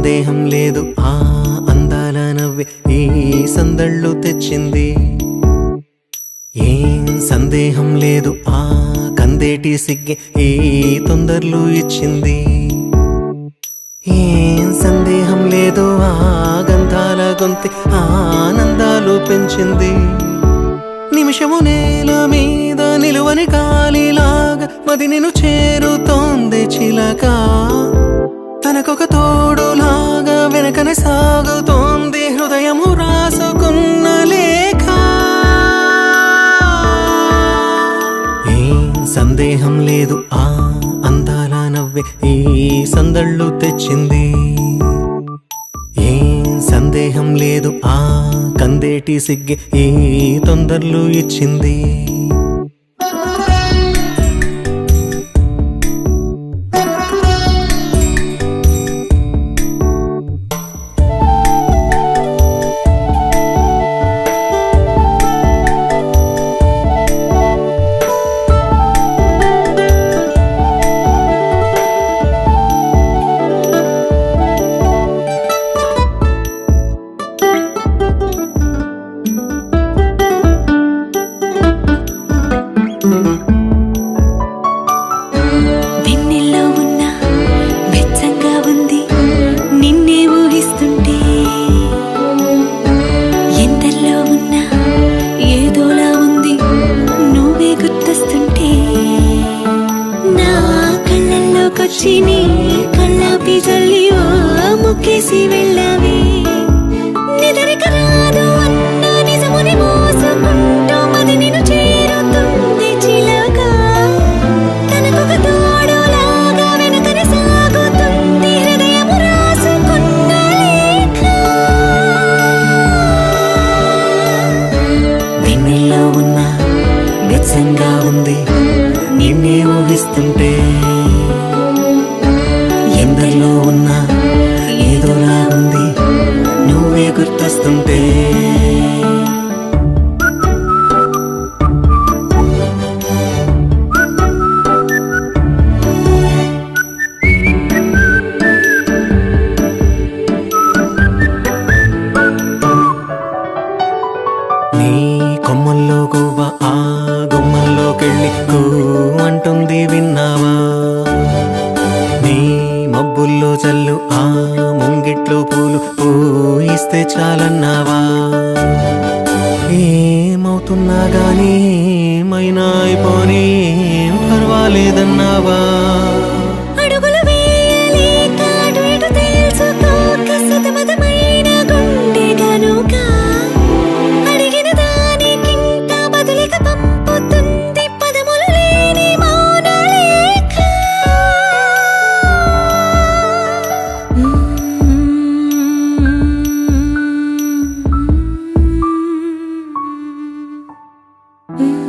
సందేహం లేదు ఆ అందాల నవ్వే ఈ సందళ్ళు తెచ్చింది. ఏం సందేహం లేదు ఆ కందేటి సిగ్గే ఈ తొందరలు ఇచ్చింది. ఏం సందేహం లేదు ఆ గంధాల గొంతి ఆనందాలు పెంచింది. నిమిషము నేల మీద నిలువని గాలిలాగా మది నిన్ను చేరుతోంది చిలక. తనకొక తోడులాగా వెనకనే సాగుతోంది హృదయము రాసుకున్న లేఖ. ఏం సందేహం లేదు ఆ అందాల నవ్వే ఈ సందళ్ళు తెచ్చింది. ఏం సందేహం లేదు ఆ కందేటి సిగ్గే ఈ తొందరలు ఇచ్చింది. వెన్నెల్లో ఉన్న వెచ్చంగా ఉంది నిన్నే ఊహిస్తుంటే. ఎంతల్లో ఉన్న ఏదోలా ఉంది నువ్వే గుర్తొస్తుంటే. నా కళ్ళల్లోకొచ్చి నీ కళ్ళాపి జల్లి ఓ ముక్కేసి వెళ్ళావే. నిదరిక రాదు అన్న నిజముని మోసుకుంటూ మది నిన్ను చేరుతుంది చిలక. తనకొక తోడులాగా వెనకనే సాగుతుంది హృదయము రాసుకున్న లేఖ. వెన్నెల్లో ఉన్న వెచ్చంగా ఉంది నిన్నే ఊహిస్తుంటే. ఎందరిలో ఉన్న ఏదోలా ఉంది నువ్వే గుర్తొస్తుంటే. నీ కొమ్మల్లో గువ్వ ఆ గుమ్మల్లోకెళ్ళి కూ అంటుంది విన్నావా. నీ మబ్బుల్లో చల్లు ఆ ముంగిట్లో పూలు పూయిస్తే చాలన్నావా. ఏమవుతున్నా గానీ ఏమైనా అయిపోనీ ఏం పర్వాలేదన్నావా. అడుగులు వేయలేక అటు ఇటు తెలుసుకోక సతమతమైన గుండె గనుక అడిగిన దానికింత బదులిక పంపుతుంది పదములు లేని మౌన లేఖ. Mm-hmm.